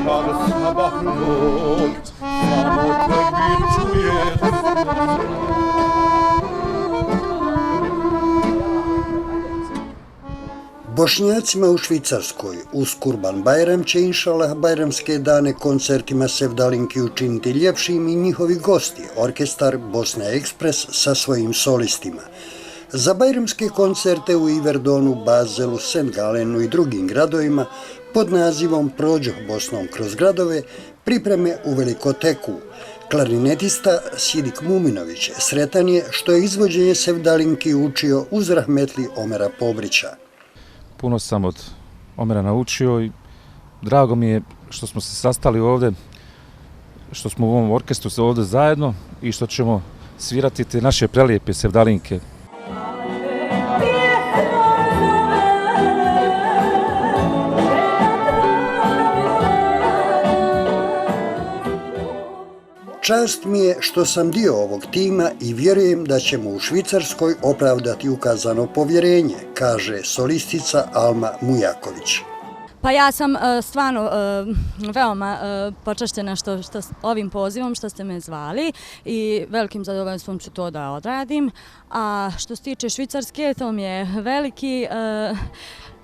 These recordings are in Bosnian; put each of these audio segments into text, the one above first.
Kad sabahnut, samo tekbir čuješ. Bošnjacima u Švicarskoj uz Kurban Bajram će inšalah bajramske dane koncertima Sevdalinki učiniti ljepšim i njihovi gosti, orkestar Bosna Ekspres sa svojim solistima. Za bajramske koncerte u Iverdonu, Bazelu, St. Galenu i drugim gradovima pod nazivom Prođoh Bosnom kroz gradove pripreme u Velikoteku. Klarinetista Sidik Muminović sretan je što je izvođenje Sevdalinki učio uz rahmetli Omera Pobrića. Puno sam od Omera naučio i drago mi je što smo se sastali ovdje, što smo u ovom orkestru ovdje zajedno i što ćemo svirati te naše prelijepe Sevdalinke. Čast mi je što sam dio ovog tima i vjerujem da ćemo u Švicarskoj opravdati ukazano povjerenje, kaže solistica Alma Mujaković. Pa ja sam stvarno veoma počašćena ovim pozivom što ste me zvali i velikim zadovoljstvom ću to da odradim. A što se tiče Švicarske, to mi je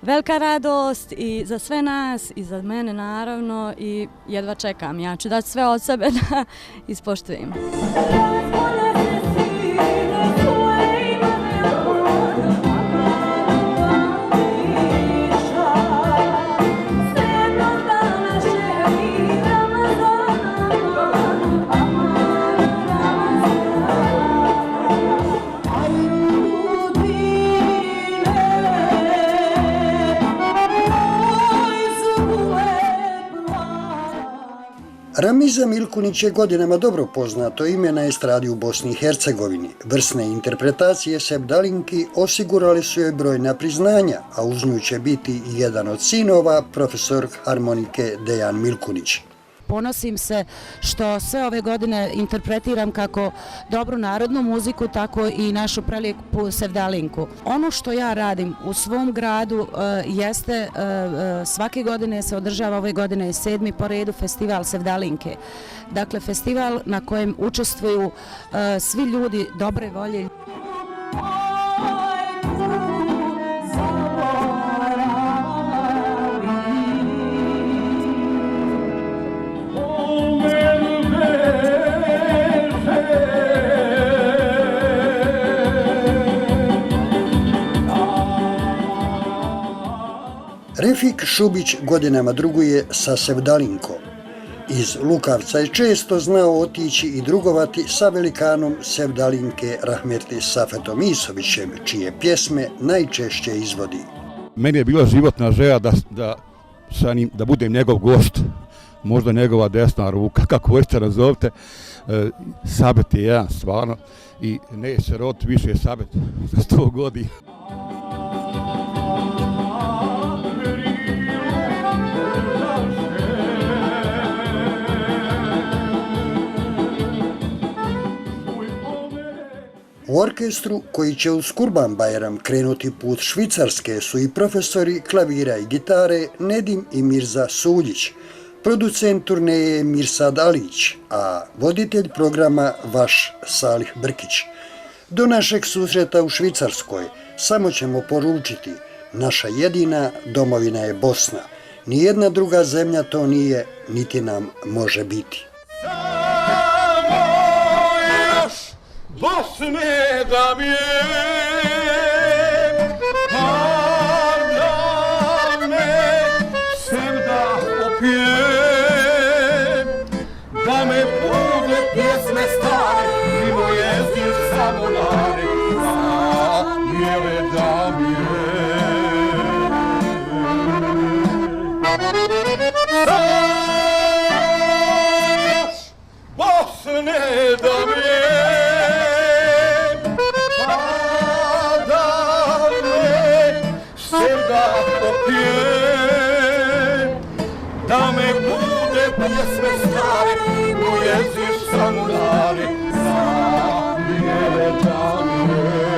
velika radost i za sve nas i za mene naravno i jedva čekam. Ja ću dati sve od sebe da ispoštujem. Ramiza Milkunić je godinama dobro poznato ime na estradi u Bosni i Hercegovini. Vrsne interpretacije Sevdalinki osigurali su joj brojna priznanja, a uz nju će biti i jedan od sinova, profesor harmonike Dejan Milkunić. Ponosim se što sve ove godine interpretiram kako dobru narodnu muziku, tako i našu prelijepu Sevdalinku. Ono što ja radim u svom gradu jeste, svake godine se održava, ove godine je 7. po redu festival Sevdalinke. Dakle, festival na kojem učestvuju svi ljudi dobre volje. Refik Šubić godinama druguje sa Sevdalinkom. Iz Lukavca je često znao otići i drugovati sa velikanom Sevdalinke rahmetli Safetom Isovićem, čije pjesme najčešće izvodi. Meni je bila životna želja da budem njegov gost, možda njegova desna ruka, kako hoćete nazovite. Sabet je jedan stvarno i neće roditi više Sabet za 100 godina. U orkestru koji će uz Kurban Bajram krenuti put Švicarske su i profesori klavira i gitare Nedim i Mirza Suljić, producent turneje je Mirsad Alić, a voditelj programa vaš Salih Brkić. Do našeg susreta u Švicarskoj samo ćemo poručiti: naša jedina domovina je Bosna. Nijedna druga zemlja to nije, niti nam može biti. Bosne da mi je, da me sevda opijem, da me bude pjesme stare i moj jezik samo nare, mijele da mi je. Bosne da mi je, da me bude pjesme stare, moj jezik samo nare, za mijele da mi je.